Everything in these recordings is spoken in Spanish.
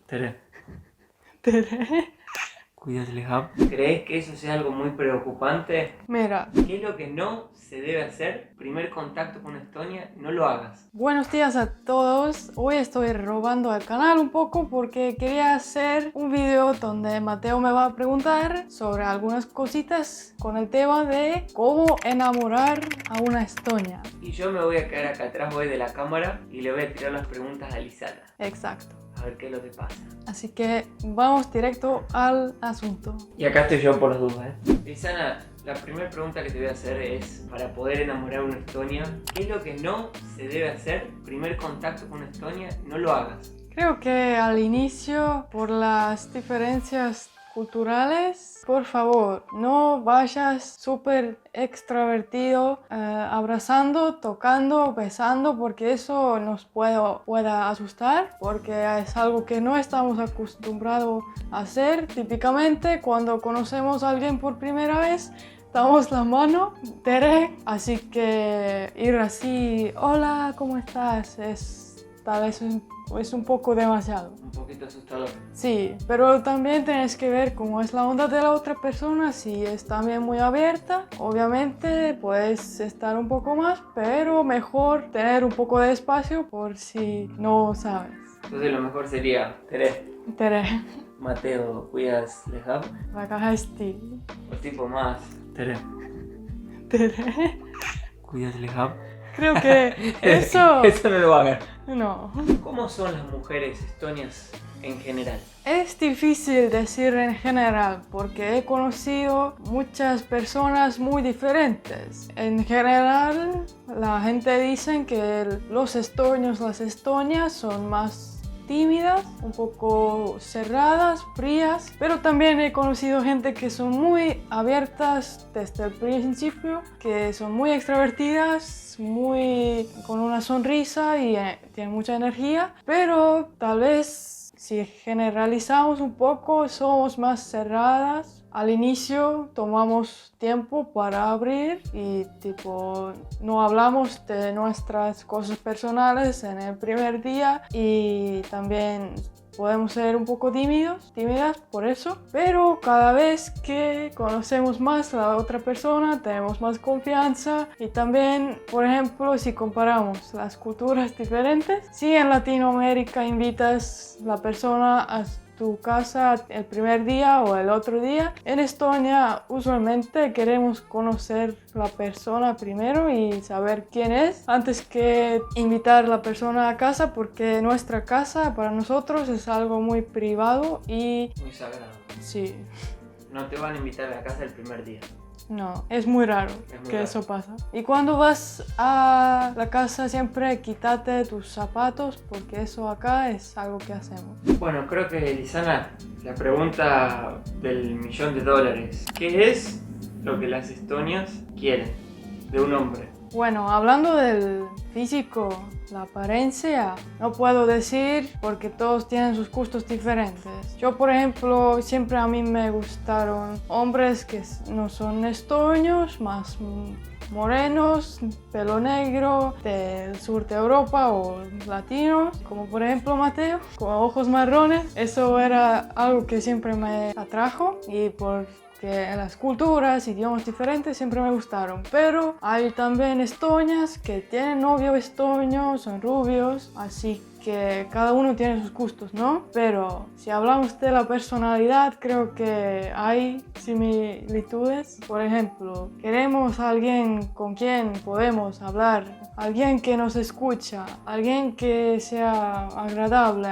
Tere, Tere. cuídate, Lejab. ¿Crees que eso sea algo muy preocupante? Mira, ¿Qué es lo que no se debe hacer? Primer contacto con Estonia, no lo hagas. buenos días a todos. Hoy estoy robando el canal un poco porque quería hacer un video donde Mateo me va a preguntar sobre algunas cositas con el tema de cómo enamorar a una estonia. Y yo me voy a quedar acá atrás hoy de la cámara y le voy a tirar las preguntas a Lisana. Exacto. A ver qué es lo que pasa. Así que vamos directo al asunto. Y acá estoy yo por las dudas, Lisana, la primera pregunta que te voy a hacer es, para poder enamorar a una Estonia, ¿qué es lo que no se debe hacer? Primer contacto con una Estonia, no lo hagas. Creo que al inicio, por las diferencias culturales, por favor, no vayas súper extrovertido, abrazando, tocando, besando, porque eso nos pueda asustar, porque es algo que no estamos acostumbrados a hacer. Típicamente, cuando conocemos a alguien por primera vez, damos la mano, Tere, así que ir así, hola, ¿cómo estás? Tal vez es un poco demasiado. Un poquito asustador. Sí, pero también tienes que ver cómo es la onda de la otra persona, si es también muy abierta. Obviamente puedes estar un poco más, pero mejor tener un poco de espacio por si no sabes. Entonces lo mejor sería, Tere, Mateo, cuidas Lejab. la caja es ti. O tipo más, Tere. cuidas Lejab. Creo que eso... Eso no lo hagan. No. ¿Cómo son las mujeres estonias en general? Es difícil decir en general porque he conocido muchas personas muy diferentes. En general, la gente dice que los estonios, las estonias son más tímidas, un poco cerradas, frías, pero también he conocido gente que son muy abiertas desde el principio, que son muy extrovertidas, muy con una sonrisa y tienen mucha energía, pero tal vez si generalizamos un poco somos más cerradas. Al inicio tomamos tiempo para abrir y tipo no hablamos de nuestras cosas personales en el primer día y también podemos ser un poco tímidas por eso, pero cada vez que conocemos más a la otra persona tenemos más confianza y también, por ejemplo, si comparamos las culturas diferentes, si en Latinoamérica invitas a la persona a tu casa el primer día o el otro día. En Estonia usualmente queremos conocer la persona primero y saber quién es antes que invitar a la persona a casa, porque nuestra casa para nosotros es algo muy privado y... Muy sagrado. Sí. No te van a invitar a la casa el primer día. No, es muy raro muy que raro. eso pasa. Y cuando vas a la casa siempre quítate tus zapatos porque eso acá es algo que hacemos. Bueno, creo que Lisana, la pregunta del $1.000.000. ¿Qué es lo que las estonias quieren de un hombre? Bueno, hablando del físico, la apariencia, no puedo decir porque todos tienen sus gustos diferentes. Yo, por ejemplo, siempre a mí me gustaron hombres que no son estonios, más morenos, pelo negro, del sur de Europa o latinos, como por ejemplo Mateo, con ojos marrones. Eso era algo que siempre me atrajo y que las culturas, idiomas diferentes siempre me gustaron, pero hay también estonias que tienen novio estonio, son rubios, así que cada uno tiene sus gustos, ¿no? Pero si hablamos de la personalidad, creo que hay similitudes. Por ejemplo, queremos a alguien con quien podemos hablar, alguien que nos escucha, alguien que sea agradable,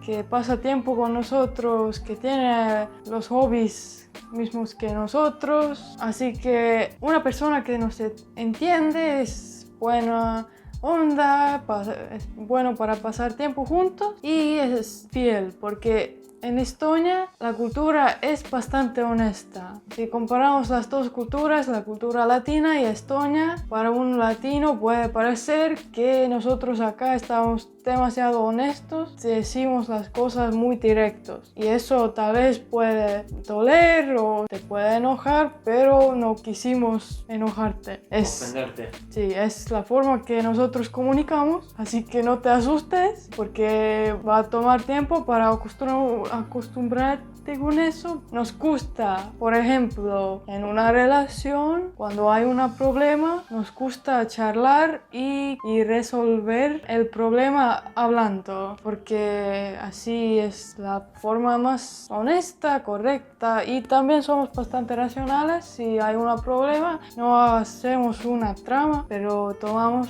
que pasa tiempo con nosotros, que tiene los hobbies mismos que nosotros. Así que una persona que nos entiende es buena onda, es bueno para pasar tiempo juntos y es fiel, porque en Estonia la cultura es bastante honesta. Si comparamos las dos culturas, la cultura latina y Estonia, para un latino puede parecer que nosotros acá estamos demasiado honestos, decimos las cosas muy directos y eso tal vez puede doler o te puede enojar, pero no quisimos enojarte. Ofenderte. Sí, es la forma que nosotros comunicamos, así que no te asustes porque va a tomar tiempo para acostumbrarte con eso. Nos gusta, por ejemplo, en una relación, cuando hay un problema, nos gusta charlar y resolver el problema hablando, porque así es la forma más honesta, correcta, y también somos bastante racionales. Si hay un problema, no hacemos una trama, pero tomamos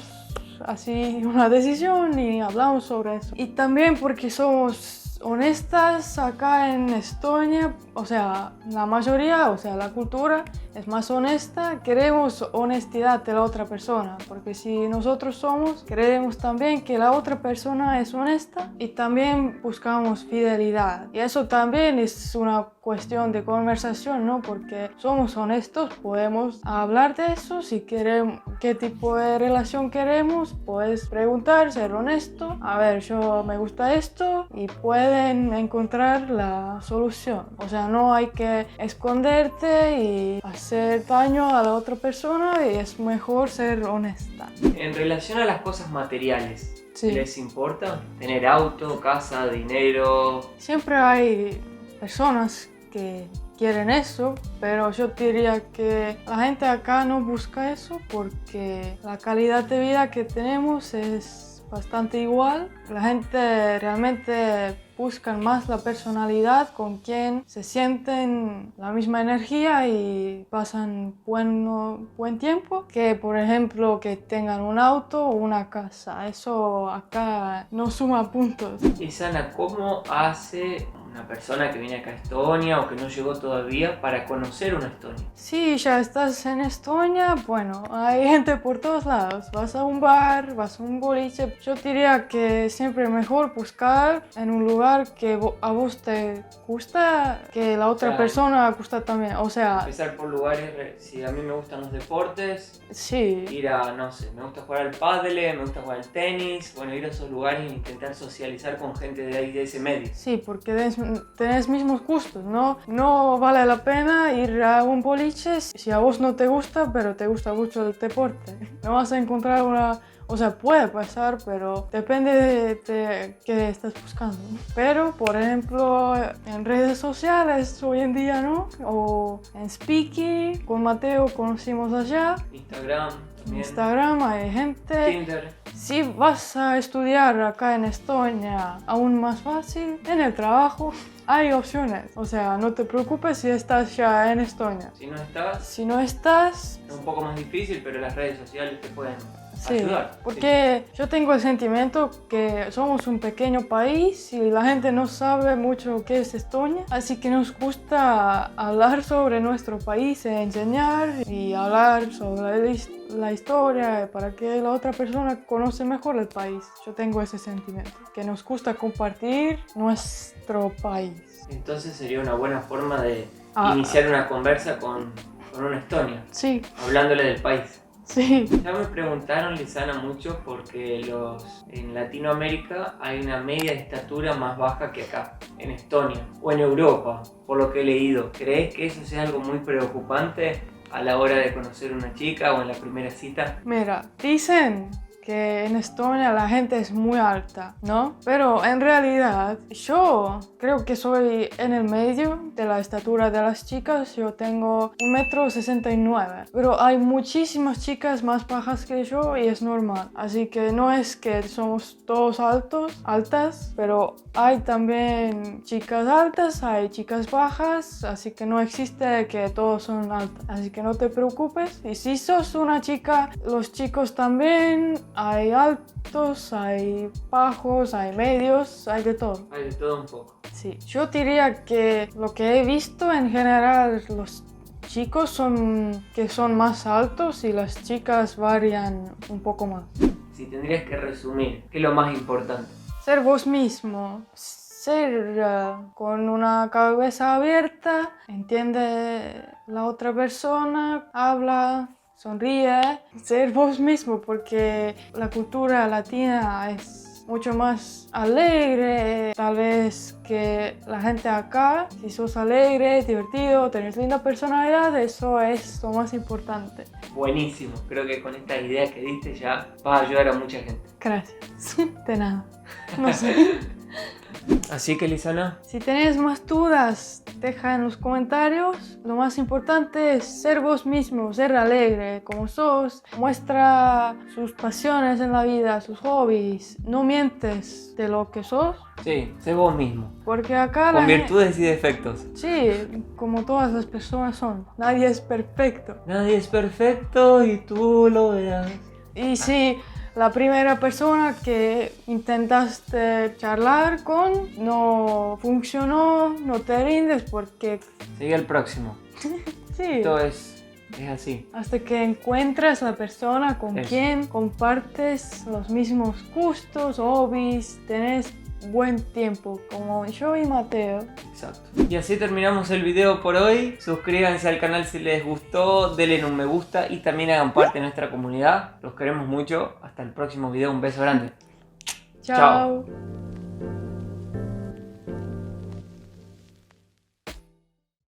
así una decisión y hablamos sobre eso. Y también porque somos honestas acá en Estonia, o sea, la mayoría, o sea, la cultura es más honesta, queremos honestidad de la otra persona, porque si nosotros somos, queremos también que la otra persona es honesta y también buscamos fidelidad. Y eso también es una cuestión de conversación, ¿no? Porque somos honestos, podemos hablar de eso, si queremos, qué tipo de relación queremos, puedes preguntar, ser honesto, a ver, yo me gusta esto y pueden encontrar la solución. O sea, no hay que esconderte y hacer daño a la otra persona y es mejor ser honesta. En relación a las cosas materiales, Sí. ¿les importa tener auto, casa, dinero? Siempre hay personas que quieren eso, pero yo diría que la gente acá no busca eso porque la calidad de vida que tenemos es bastante igual. La gente realmente busca más la personalidad con quien se sienten la misma energía y pasan buen tiempo, que por ejemplo que tengan un auto o una casa. Eso acá no suma puntos. Y Sana, ¿cómo hace una persona que viene acá a Estonia o que no llegó todavía para conocer una Estonia? Si ya estás en Estonia, bueno, hay gente por todos lados. Vas a un bar, vas a un boliche. Yo diría que siempre es mejor buscar en un lugar que a vos te gusta, que la otra persona gusta también. O sea, empezar por lugares, si a mí me gustan los deportes, sí. ir a, no sé, me gusta jugar al pádel, me gusta jugar al tenis, bueno, ir a esos lugares e intentar socializar con gente de ahí, de ese medio. Sí, porque tenés mismos gustos, ¿no? No vale la pena ir a un boliche si a vos no te gusta, pero te gusta mucho el deporte. No vas a encontrar una... O sea, puede pasar, pero depende de qué estás buscando. Pero, por ejemplo, en redes sociales hoy en día, ¿no? O en Speaky, con Mateo conocimos allá. Instagram también. Instagram hay gente. Tinder. Si vas a estudiar acá en Estonia, aún más fácil, en el trabajo hay opciones. O sea, no te preocupes si estás ya en Estonia. Si no estás, es un poco más difícil, pero las redes sociales te pueden sí, ayudar. porque yo tengo el sentimiento que somos un pequeño país y la gente no sabe mucho qué es Estonia, así que nos gusta hablar sobre nuestro país, enseñar y hablar sobre la historia para que la otra persona conoce mejor el país. Yo tengo ese sentimiento, que nos gusta compartir nuestro país. Entonces sería una buena forma de iniciar una conversa con una Estonia, sí, hablándole del país. Sí. Ya me preguntaron, Lisana, mucho porque en Latinoamérica hay una media de estatura más baja que acá, en Estonia o en Europa, por lo que he leído. ¿Crees que eso sea algo muy preocupante a la hora de conocer una chica o en la primera cita? Mira, dicen que en Estonia la gente es muy alta, ¿no? Pero en realidad yo creo que soy en el medio de la estatura de las chicas. Yo tengo 1,69 m, pero hay muchísimas chicas más bajas que yo y es normal. Así que no es que somos todos altas, pero hay también chicas altas, hay chicas bajas, así que no existe que todos son altas. Así que no te preocupes. Y si sos una chica, los chicos también. Hay altos, hay bajos, hay medios, hay de todo. Hay de todo un poco. Sí, yo diría que lo que he visto en general, los chicos son más altos y las chicas varían un poco más. Si tendrías que resumir, ¿qué es lo más importante? Ser vos mismo. ser con una cabeza abierta, entiende la otra persona, habla, sonríe, ser vos mismo, porque la cultura latina es mucho más alegre, tal vez que la gente acá. Si sos alegre, divertido, tenés linda personalidad, eso es lo más importante. Buenísimo, creo que con esta idea que diste ya vas a ayudar a mucha gente. Gracias. De nada. No sé. Así que, Lisana, Si tenés más dudas, deja en los comentarios. Lo más importante es ser vos mismo, ser alegre como sos. Muestra sus pasiones en la vida, sus hobbies. No mientes de lo que sos. sí, sé vos mismo, Porque acá con virtudes y defectos. Sí, como todas las personas son. Nadie es perfecto. Nadie es perfecto y tú lo verás. Y si la primera persona que intentaste charlar con no funcionó, no te rindes porque Sigue el próximo. sí, Esto es así. hasta que encuentres la persona con Eso. quien compartes los mismos gustos, hobbies, tenés buen tiempo, como yo y Mateo. Exacto. Y así terminamos el video por hoy. Suscríbanse al canal si les gustó, denle un me gusta y también hagan parte de nuestra comunidad. Los queremos mucho. Hasta el próximo video. Un beso grande. Chao.